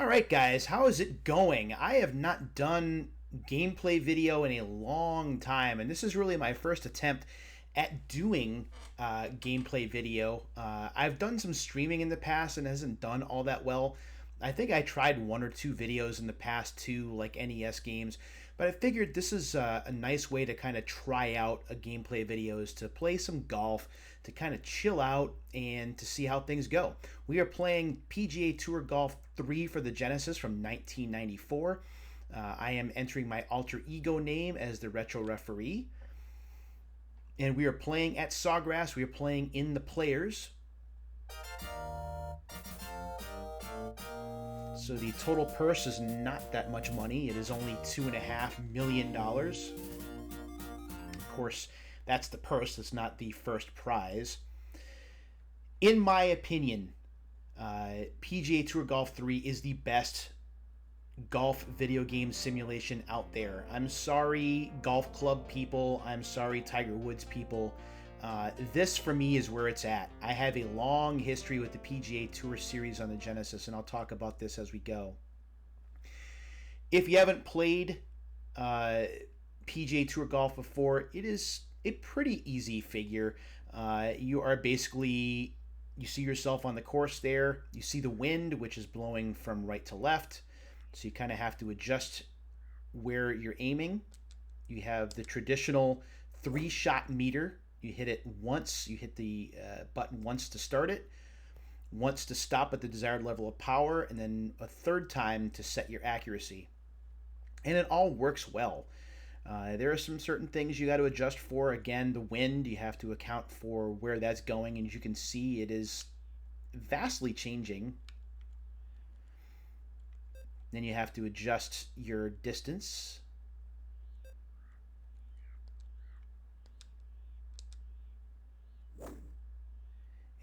All right, guys, how is it going? I have not done gameplay video in a long time, and this is really my first attempt at doing gameplay video. I've done some streaming in the past and it hasn't done all that well. I think I tried one or two videos in the past too, like NES games, but I figured this is a nice way to kind of try out a gameplay video is to play some golf, to kind of chill out and to see how things go. We are playing PGA Tour Golf III for the Genesis from 1994. I am entering my alter ego name as the retro referee. And we are playing at Sawgrass. We are playing in the Players. So the total purse is not that much money. It is only $2.5 million. Of course, that's the purse. It's not the first prize. In my opinion, PGA Tour Golf 3 is the best golf video game simulation out there. I'm sorry, golf club people. I'm sorry, Tiger Woods people. This for me is where it's at. I have a long history with the PGA Tour series on the Genesis, and I'll talk about this as we go. If you haven't played PGA Tour Golf before, it is a pretty easy figure. You are basically, you see yourself on the course there. You see the wind, which is blowing from right to left. So you kind of have to adjust where you're aiming. You have the traditional 3-shot meter. You hit it once, you hit the button once to start it, once to stop at the desired level of power, and then a third time to set your accuracy. And it all works well. There are some certain things you got to adjust for. Again, the wind, you have to account for where that's going, and as you can see, it is vastly changing. Then you have to adjust your distance.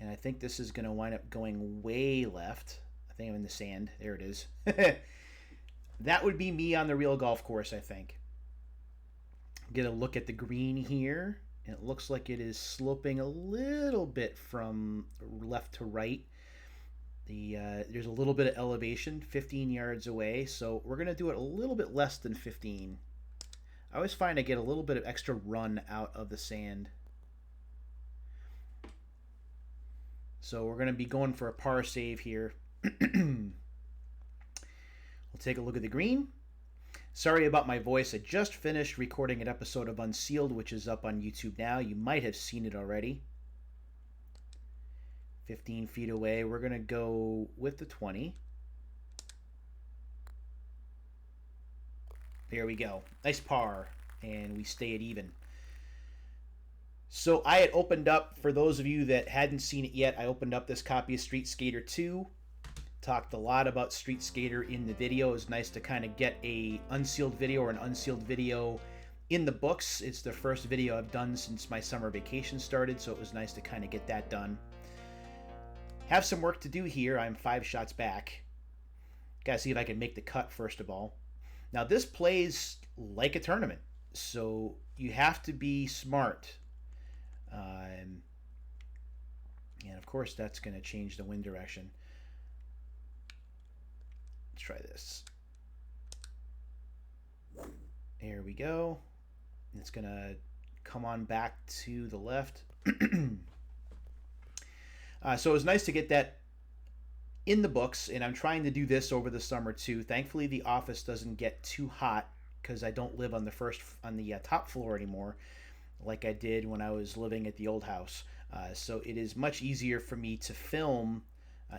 And I think this is going to wind up going way left. I think I'm in the sand. There it is. That would be me on the real golf course, I think. Get a look at the green here. And it looks like it is sloping a little bit from left to right. There's a little bit of elevation, 15 yards away. So we're going to do it a little bit less than 15. I always find I get a little bit of extra run out of the sand. So we're going to be going for a par save here. We'll take a look at the green. Sorry about my voice. I just finished recording an episode of Unsealed, which is up on YouTube now. You might have seen it already. 15 feet away. We're going to go with the 20. There we go. Nice par. And we stay at even. So I had opened up, for those of you that hadn't seen it yet, I opened up this copy of Street Skater 2. Talked a lot about Street Skater in the video. It was nice to kind of get a unsealed video or an unsealed video in the books. It's the first video I've done since my summer vacation started, so it was nice to kind of get that done. Have some work to do here. I'm 5 shots back. Gotta see if I can make the cut first of all. Now this plays like a tournament, so you have to be smart. And of course that's going to change the wind direction. Let's try this. There we go. It's going to come on back to the left. So it was nice to get that in the books, and I'm trying to do this over the summer too. Thankfully the office doesn't get too hot because I don't live on the top floor anymore like I did when I was living at the old house. So it is much easier for me to film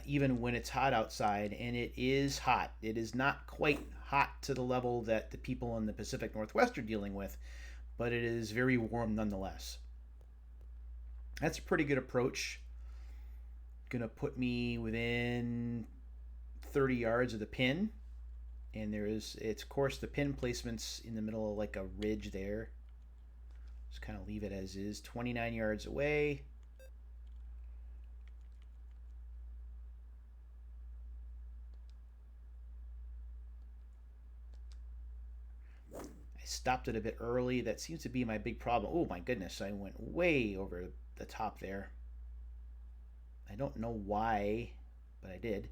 even when it's hot outside, and it is hot. It is not quite hot to the level that the people in the Pacific Northwest are dealing with, but it is very warm nonetheless. That's a pretty good approach. Gonna put me within 30 yards of the pin, and it's of course the pin placement's in the middle of like a ridge there. Just kind of leave it as is. 29 yards away. I stopped it a bit early. That seems to be my big problem. Oh my goodness, I went way over the top there. I don't know why, but I did.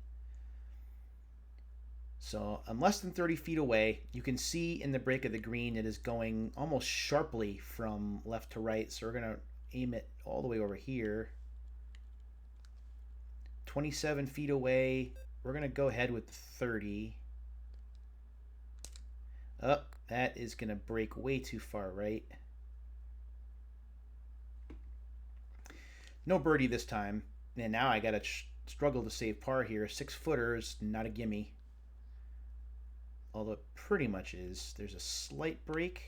So I'm less than 30 feet away. You can see in the break of the green it is going almost sharply from left to right. So we're going to aim it all the way over here. 27 feet away. We're going to go ahead with 30. Oh, that is going to break way too far right. No birdie this time. And now I got to struggle to save par here. 6-footers, not a gimme. Although it pretty much is. There's a slight break.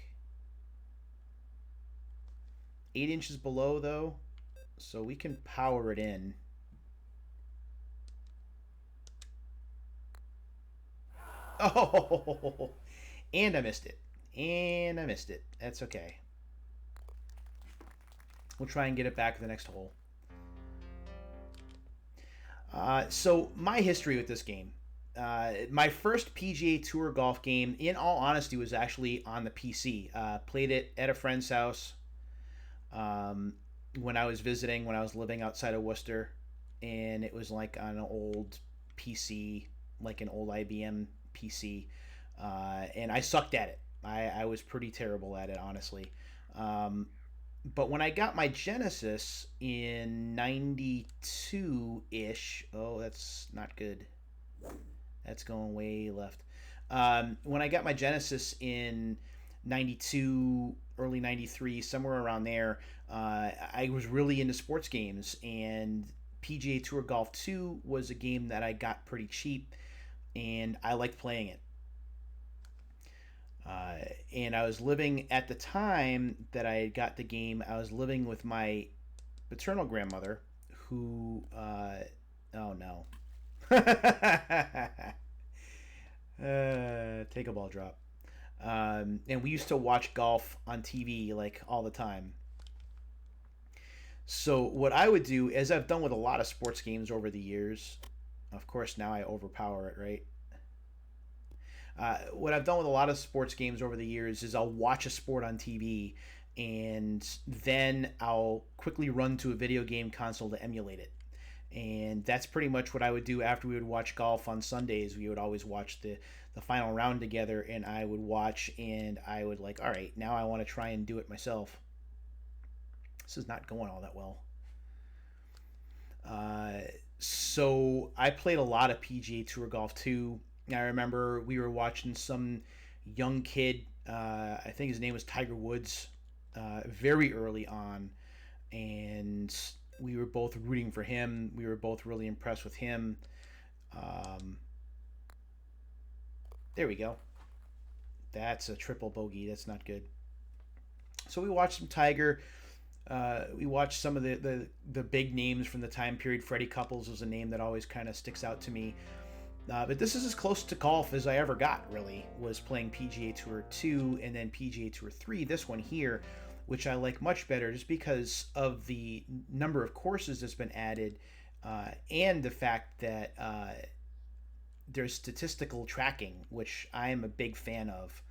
8 inches below, though. So we can power it in. Oh! And I missed it. And I missed it. That's okay. We'll try and get it back to the next hole. So my history with this game. My first PGA Tour golf game, in all honesty, was actually on the PC. Played it at a friend's house when I was visiting, when I was living outside of Worcester. And it was like on an old PC, like an old IBM PC. And I sucked at it. I was pretty terrible at it, honestly. But when I got my Genesis in 92 ish, oh, that's not good. That's going way left. When I got my Genesis in 92, early 93, somewhere around there, I was really into sports games. And PGA Tour Golf 2 was a game that I got pretty cheap, and I liked playing it. And I was living at the time that I got the game. I was living with my paternal grandmother, who, oh no, take a ball drop. And we used to watch golf on TV like all the time. So what I would do, as I've done with a lot of sports games over the years, of course now I overpower it, right? What I've done with a lot of sports games over the years is I'll watch a sport on TV, and then I'll quickly run to a video game console to emulate it. And that's pretty much what I would do after we would watch golf on Sundays. We would always watch the final round together, and I would watch, and I would like, all right, now I want to try and do it myself. This is not going all that well. So I played a lot of PGA Tour Golf 2. I remember we were watching some young kid. I think his name was Tiger Woods. Very early on, and we were both rooting for him. We were both really impressed with him. There we go. That's a triple bogey. That's not good. So we watched some Tiger. We watched some of the big names from the time period. Freddie Couples was a name that always kind of sticks out to me. But this is as close to golf as I ever got, really, was playing PGA Tour 2 and then PGA Tour 3, this one here, which I like much better just because of the number of courses that's been added and the fact that there's statistical tracking, which I am a big fan of.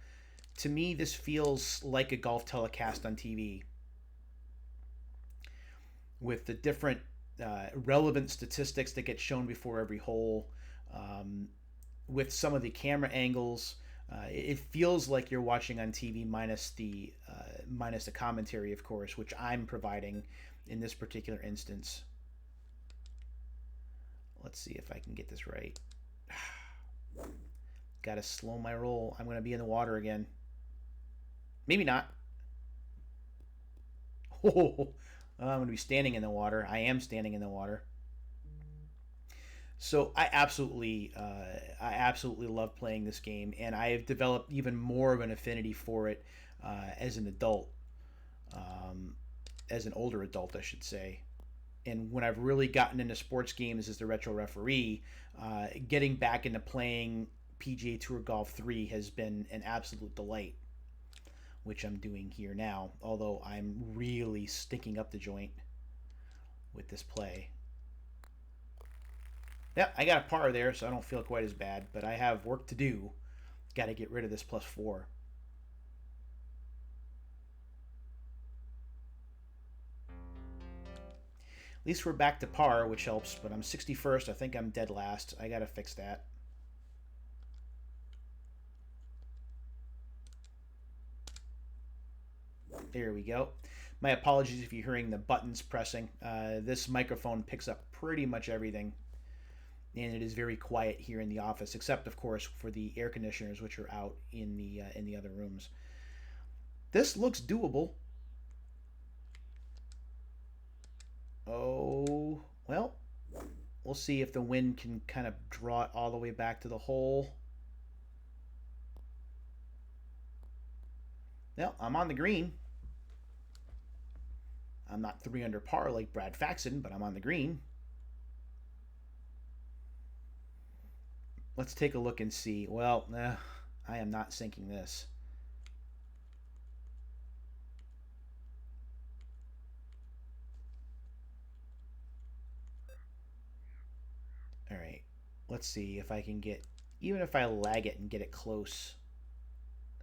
To me, this feels like a golf telecast on TV with the different relevant statistics that get shown before every hole. With some of the camera angles, it feels like you're watching on TV minus the commentary, of course, which I'm providing in this particular instance. Let's see if I can get this right. Got to slow my roll. I'm going to be in the water again. Maybe not. Oh, I'm going to be standing in the water. I am standing in the water. So I absolutely love playing this game, and I have developed even more of an affinity for it as an adult, as an older adult, I should say. And when I've really gotten into sports games as the retro referee, getting back into playing PGA Tour Golf 3 has been an absolute delight, which I'm doing here now, although I'm really stinking up the joint with this play. Yep, I got a par there, so I don't feel quite as bad, but I have work to do. Got to get rid of this +4. At least we're back to par, which helps, but I'm 61st. I think I'm dead last. I got to fix that. There we go. My apologies if you're hearing the buttons pressing. This microphone picks up pretty much everything, and it is very quiet here in the office, except of course for the air conditioners, which are out in the other rooms. This looks doable. Oh, well, we'll see if the wind can kind of draw it all the way back to the hole. Well, I'm on the green. I'm not 3 under par like Brad Faxon, but I'm on the green. Let's take a look and see. Well, I am not sinking this. All right, let's see if I can get, even if I lag it and get it close.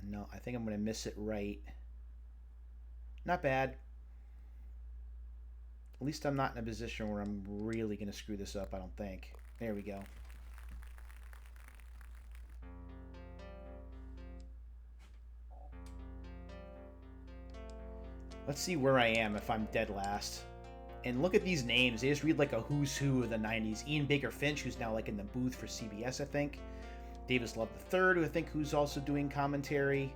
No, I think I'm going to miss it right. Not bad. At least I'm not in a position where I'm really going to screw this up, I don't think. There we go. Let's see where I am if I'm dead last. And look at these names. They just read like a who's who of the 90s. Ian Baker Finch, who's now like in the booth for CBS, I think. Davis Love III, who I think who's also doing commentary.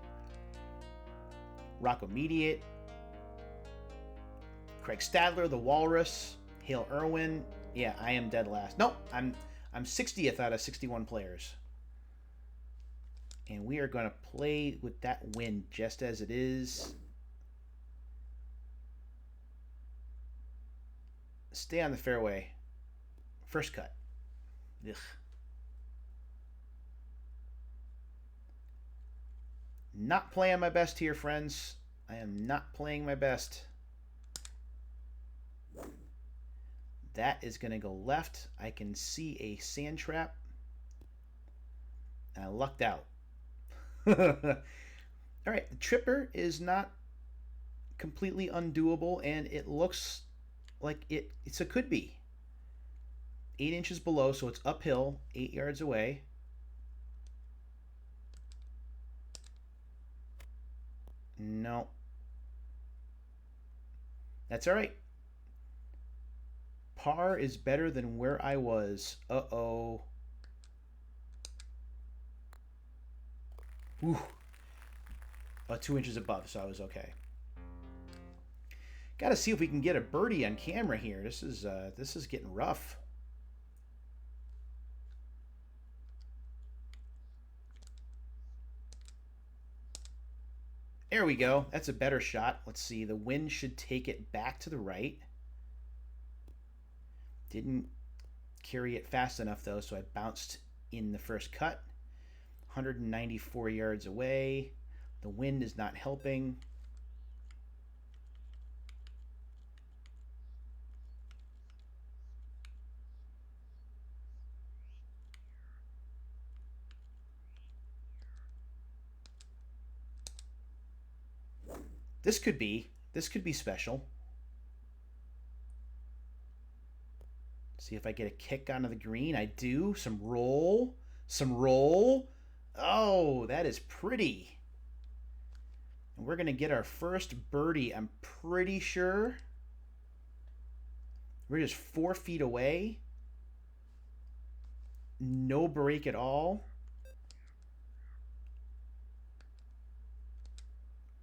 Rocco Mediate. Craig Stadler, the Walrus. Hale Irwin. Yeah, I am dead last. Nope, I'm 60th out of 61 players. And we are going to play with that wind just as it is. Stay on the fairway. First cut. Ugh. Not playing my best here, friends. I am not playing my best. That is going to go left. I can see a sand trap. And I lucked out. All right, the tripper is not completely undoable, and it looks like it's a could be. 8 inches below, so it's uphill, 8 yards away. No. That's all right. Par is better than where I was. Uh-oh. Ooh. 2 inches above, so I was okay. Got to see if we can get a birdie on camera here. This is getting rough. There we go. That's a better shot. Let's see. The wind should take it back to the right. Didn't carry it fast enough, though, so I bounced in the first cut. 194 yards away. The wind is not helping. This could be special. See if I get a kick onto the green. I do. Some roll. Some roll. Oh, that is pretty. And we're going to get our first birdie, I'm pretty sure. We're just 4 feet away. No break at all.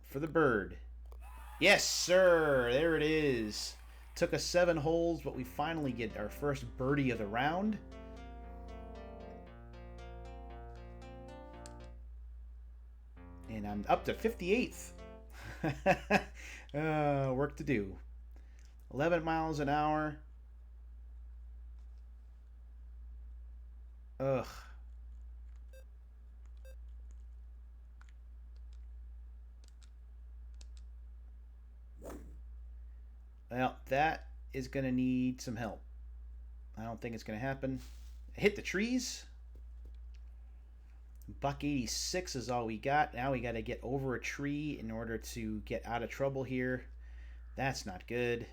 For the bird. Yes, sir. There it is. Took us 7 holes, but we finally get our first birdie of the round. And I'm up to 58th. Work to do. 11 miles an hour. Ugh. Well, that is going to need some help. I don't think it's going to happen. Hit the trees. Buck 86 is all we got. Now we got to get over a tree in order to get out of trouble here. That's not good.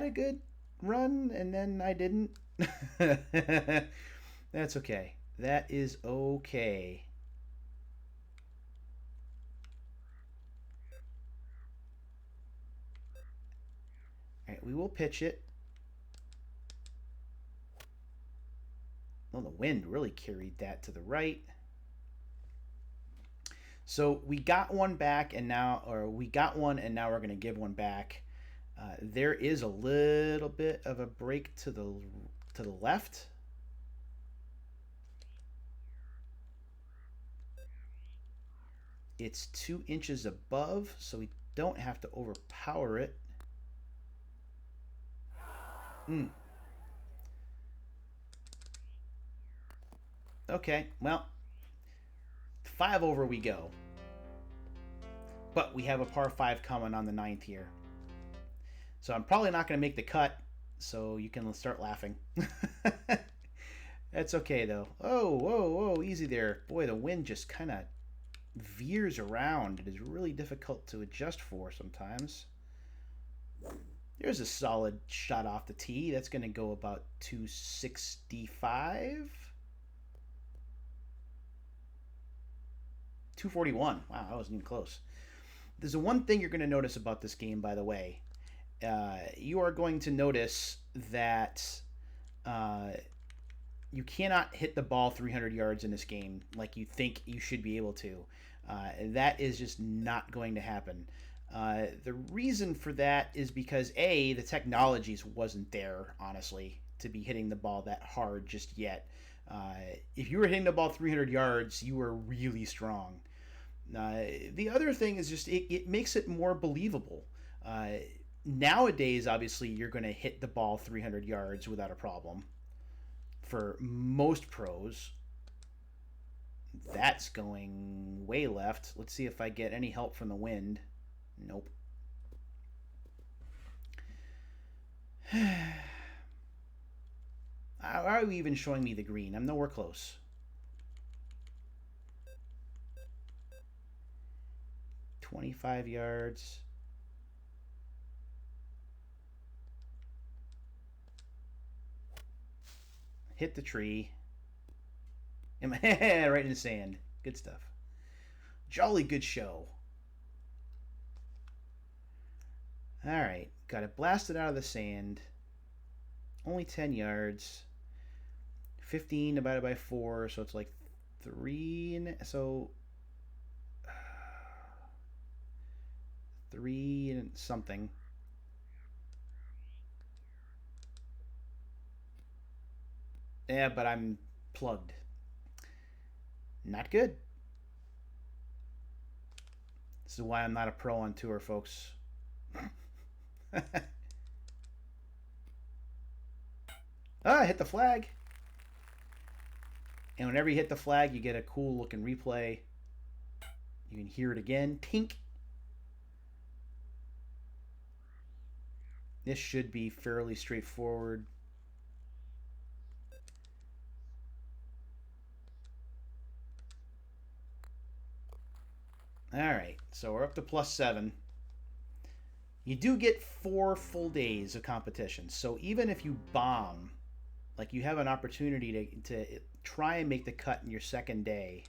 a good run, and then I didn't. That's okay. That is okay. All right, we will pitch it. Well, the wind really carried that to the right. So we got one back, and now, or we got one, and now we're going to give one back. There is a little bit of a break to the left. It's 2 inches above, so we don't have to overpower it. Mm. Okay, well, 5 over we go. But we have a par 5 coming on the ninth here. So I'm probably not going to make the cut, so you can start laughing. That's okay, though. Oh, whoa, whoa, easy there. Boy, the wind just kind of veers around. It is really difficult to adjust for sometimes. There's a solid shot off the tee. That's going to go about 265. 241. Wow, that wasn't even close. There's a one thing you're going to notice about this game, by the way. You are going to notice that uh, you cannot hit the ball 300 yards in this game like you think you should be able to. That is just not going to happen. The reason for that is because A, the technologies wasn't there, honestly, to be hitting the ball that hard just yet. If you were hitting the ball 300 yards, you were really strong. The other thing is just it makes it more believable. Nowadays, obviously, you're going to hit the ball 300 yards without a problem. For most pros, that's going way left. Let's see if I get any help from the wind. Nope. How are you even showing me the green? I'm nowhere close. 25 yards. Hit the tree. Right in the sand. Good stuff. Jolly good show. Alright. Got it blasted out of the sand. Only 10 yards. 15 divided by 4, so it's like 3. So 3 and something. Yeah, but I'm plugged. Not good. This is why I'm not a pro on tour, folks. I hit the flag. And whenever you hit the flag, you get a cool looking replay. You can hear it again. Tink. This should be fairly straightforward. Alright, so we're up to +7. You do get 4 full days of competition. So even if you bomb, like you have an opportunity to try and make the cut in your second day.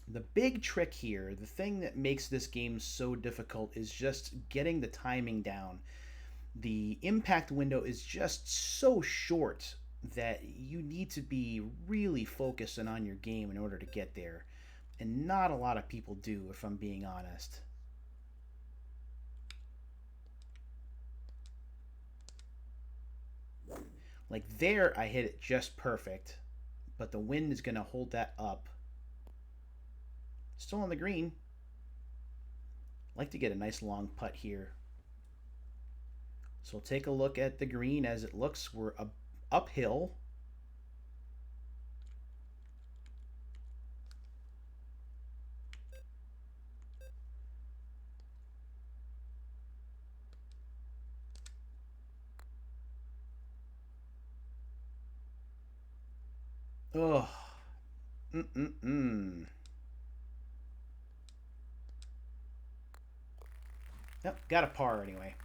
The big trick here, the thing that makes this game so difficult, is just getting the timing down. The impact window is just so short that you need to be really focused and on your game in order to get there. And not a lot of people do, if I'm being honest. Like there, I hit it just perfect, but the wind is going to hold that up. Still on the green. Like to get a nice long putt here. So we'll take a look at the green as it looks. We're uphill. Oh. Mm-mm-mm. Yep, got a par anyway.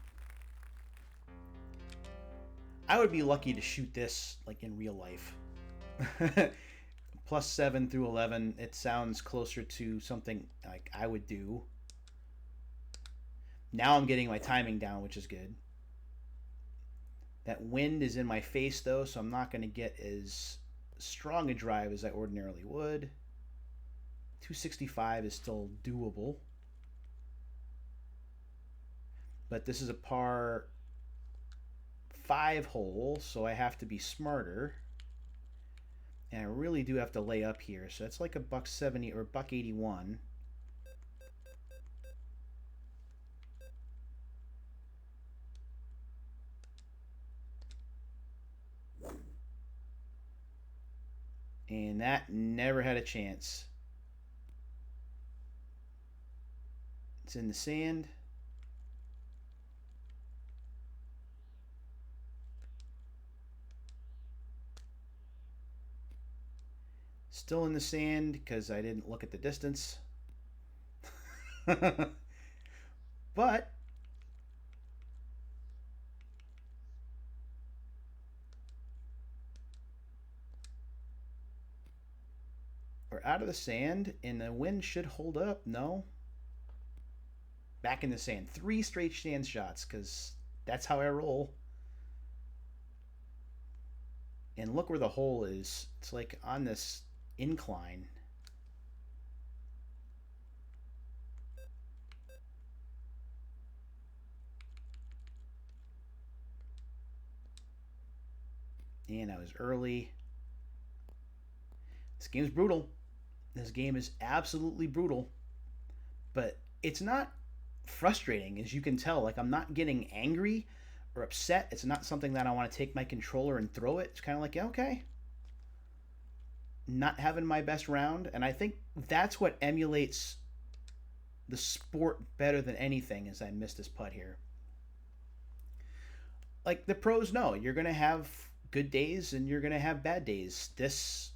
I would be lucky to shoot this like in real life. Plus 7 through 11, it sounds closer to something like I would do. Now I'm getting my timing down, which is good. That wind is in my face though, so I'm not going to get as strong a drive as I ordinarily would. 265 is still doable. But this is a par 5 hole, so I have to be smarter. And I really do have to lay up here. So that's like a buck 70 or buck 81. And that never had a chance. It's in the sand. Still in the sand because I didn't look at the distance. But we're out of the sand and the wind should hold up. No. Back in the sand. 3 straight sand shots because that's how I roll. And look where the hole is. It's like on this incline. And I was early. This game's brutal. This game is absolutely brutal. But it's not frustrating, as you can tell. Like, I'm not getting angry or upset. It's not something that I want to take my controller and throw it. It's kind of like, yeah, okay. Not having my best round. And I think that's what emulates the sport better than anything is I missed this putt here. Like the pros know, you're going to have good days and you're going to have bad days. This,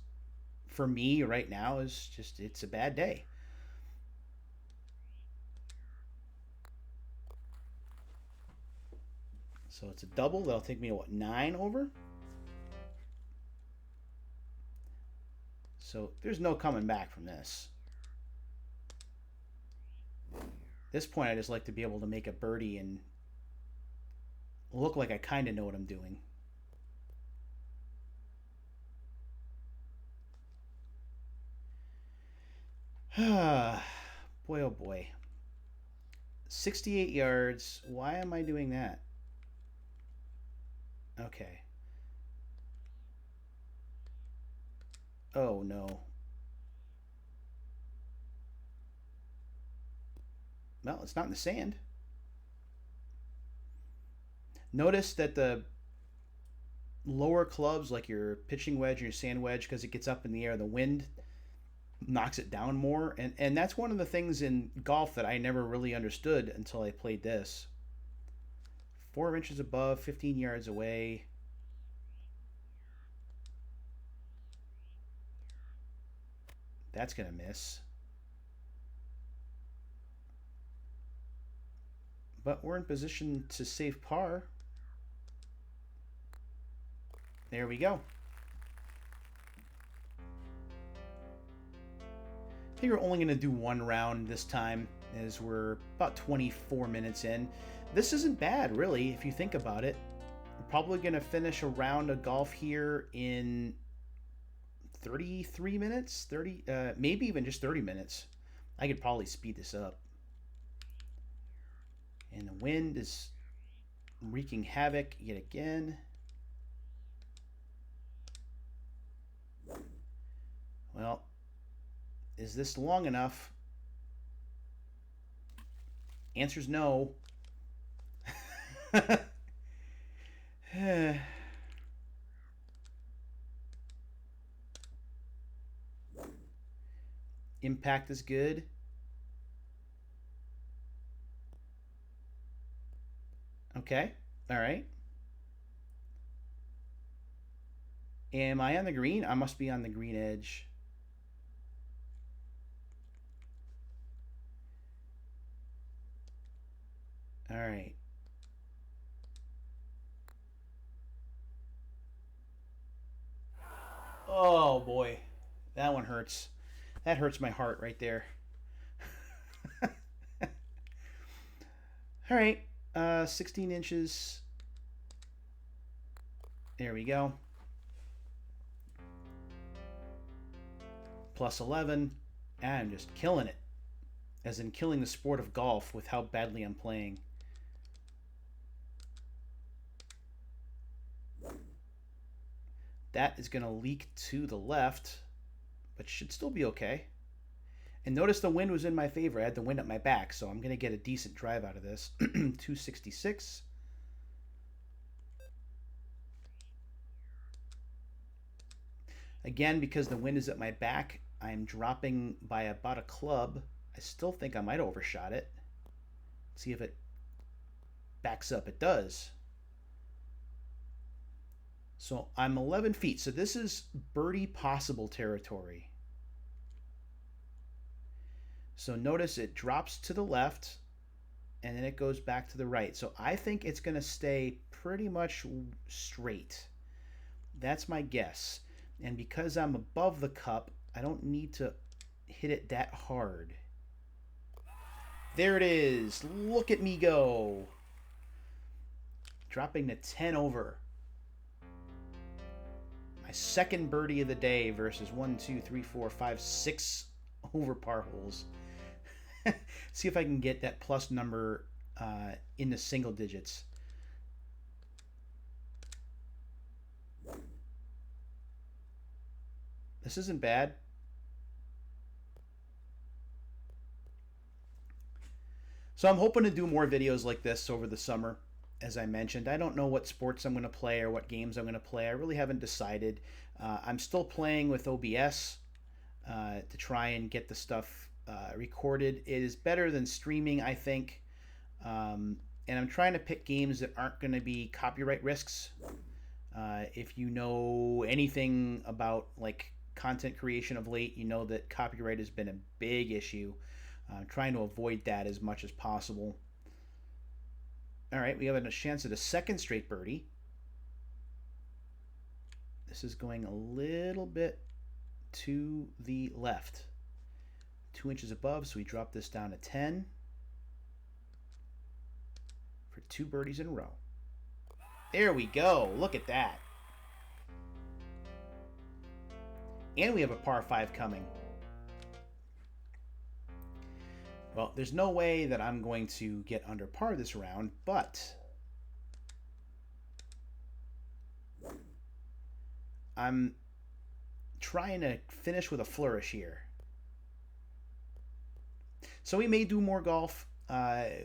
for me right now, is just, it's a bad day. So it's a double. That'll take me to what, 9 over? So there's no coming back from this. At this point, I just like to be able to make a birdie and look like I kind of know what I'm doing. Boy, oh boy. 68 yards. Why am I doing that? Okay. Oh no. Well, it's not in the sand. Notice that the lower clubs, like your pitching wedge and your sand wedge, because it gets up in the air, the wind knocks it down more. And that's one of the things in golf that I never really understood until I played this. 4 inches above, 15 yards away. That's going to miss. But we're in position to save par. There we go. I think we're only going to do one round this time, as we're about 24 minutes in. This isn't bad, really, if you think about it. We're probably going to finish a round of golf here in 33 minutes, maybe even just 30 minutes. I could probably speed this up. And the wind is wreaking havoc yet again. Well, is this long enough? Answer's no. Impact is good. Okay. All right. Am I on the green? I must be on the green edge. All right. Oh boy, that one hurts. That hurts my heart right there. All right, 16 inches. There we go. Plus 11. I'm just killing it. As in killing the sport of golf with how badly I'm playing. That is going to leak to the left, but should still be okay. And notice the wind was in my favor. I had the wind at my back, so I'm going to get a decent drive out of this. 266. Again, because the wind is at my back, I'm dropping by about a club. I still think I might have overshot it. See if it backs up. It does. So I'm 11 feet. So this is birdie possible territory. So notice it drops to the left and then it goes back to the right. So I think it's going to stay pretty much straight. That's my guess. And because I'm above the cup, I don't need to hit it that hard. There it is. Look at me go. Dropping to 10 over. My second birdie of the day versus 1, 2, 3, 4, 5, 6 over par holes. See if I can get that plus number in the single digits. This isn't bad. So I'm hoping to do more videos like this over the summer. As I mentioned, I don't know what sports I'm going to play or what games I'm going to play. I really haven't decided. I'm still playing with OBS to try and get the stuff recorded. It is better than streaming, I think. And I'm trying to pick games that aren't going to be copyright risks. If you know anything about like content creation of late, you know that copyright has been a big issue. I'm trying to avoid that as much as possible. All right, we have a chance at a second straight birdie. This is going a little bit to the left. 2 inches above, so we drop this down to 10 for 2 birdies in a row. There we go. Look at that. And we have a par 5 coming. Well, there's no way that I'm going to get under par this round, but I'm trying to finish with a flourish here. So we may do more golf.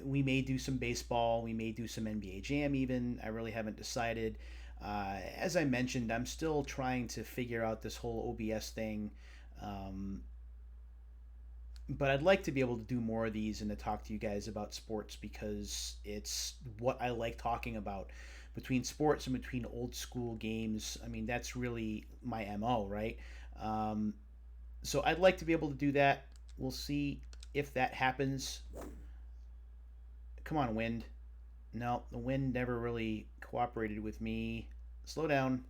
We may do some baseball. We may do some NBA Jam even. I really haven't decided. As I mentioned, I'm still trying to figure out this whole OBS thing. But I'd like to be able to do more of these and to talk to you guys about sports because it's what I like talking about. Between sports and between old school games, I mean, that's really my MO, right? So I'd like to be able to do that. We'll see if that happens. Come on, wind. No, the wind never really cooperated with me. Slow down.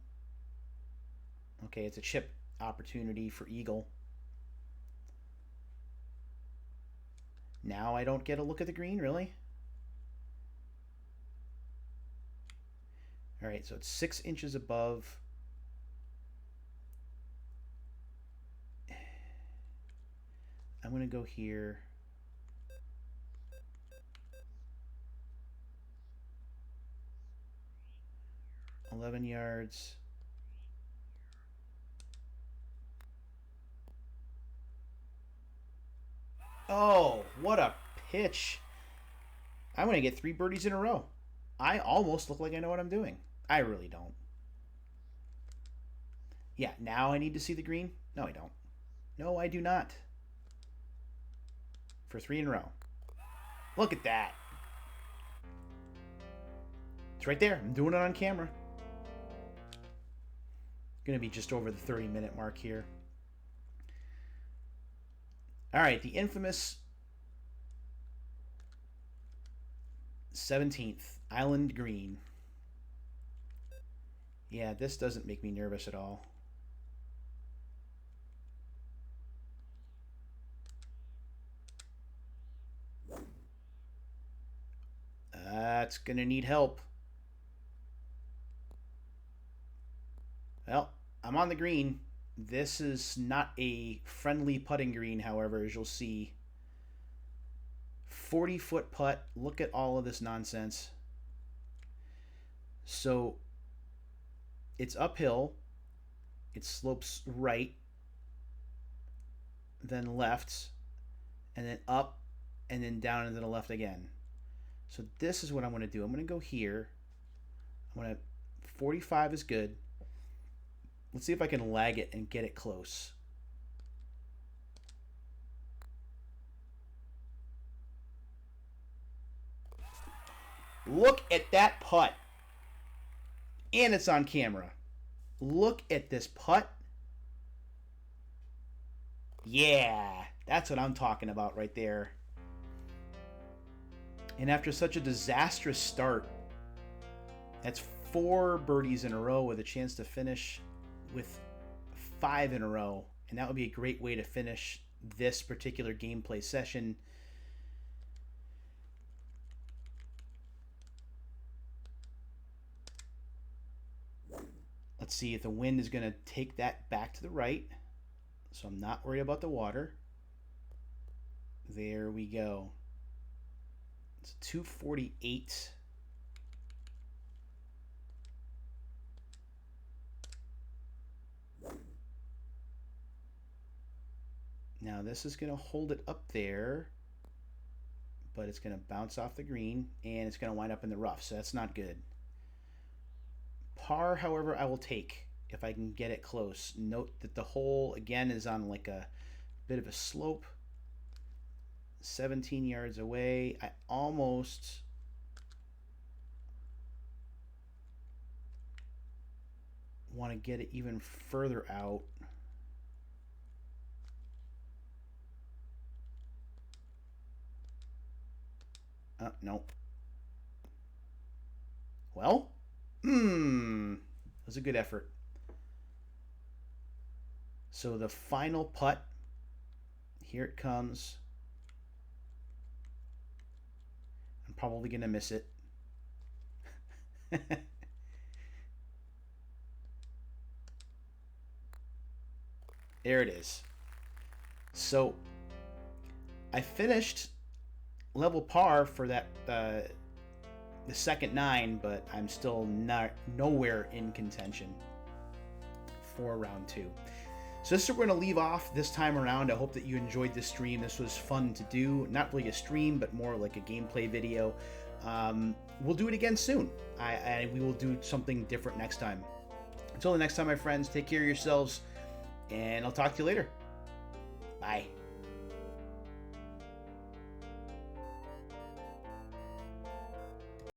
Okay, it's a chip opportunity for Eagle. Now I don't get a look at the green, really? All right, so it's 6 inches above. I'm going to go here. $11 yards. Oh, what a pitch. I'm going to get 3 birdies in a row. I almost look like I know what I'm doing. I really don't. Yeah, now I need to see the green? No, I don't. No, I do not. For 3 in a row. Look at that. It's right there. I'm doing it on camera. Going to be just over the 30-minute mark here. All right, the infamous 17th, Island Green. Yeah, this doesn't make me nervous at all. That's going to need help. Well, I'm on the green. This is not a friendly putting green, however, as you'll see. 40-foot putt. Look at all of this nonsense. So it's uphill. It slopes right, then left, and then up, and then down and to the left again. So this is what I'm going to do. I'm going to go here. I'm going to 45 is good. Let's see if I can lag it and get it close. Look at that putt. And it's on camera. Look at this putt. Yeah, that's what I'm talking about right there. And after such a disastrous start, that's 4 birdies in a row with a chance to finish with 5 in a row. And that would be a great way to finish this particular gameplay session. Let's see if the wind is going to take that back to the right. So I'm not worried about the water. There we go. It's 248. Now this is going to hold it up there, but it's going to bounce off the green and it's going to wind up in the rough, so that's not good. Par, however, I will take if I can get it close. Note that the hole, again, is on like a bit of a slope. 17 yards away. I almost want to get it even further out. No. Well, that was a good effort. So the final putt, here it comes. I'm probably going to miss it. There it is. So I finished level par for that the second 9, but I'm still nowhere in contention for round 2. So this is where we're going to leave off this time around. I hope that you enjoyed this stream. This was fun to do. Not really a stream, but more like a gameplay video. We'll do it again soon. We will do something different next time. Until the next time, my friends, take care of yourselves, and I'll talk to you later. Bye.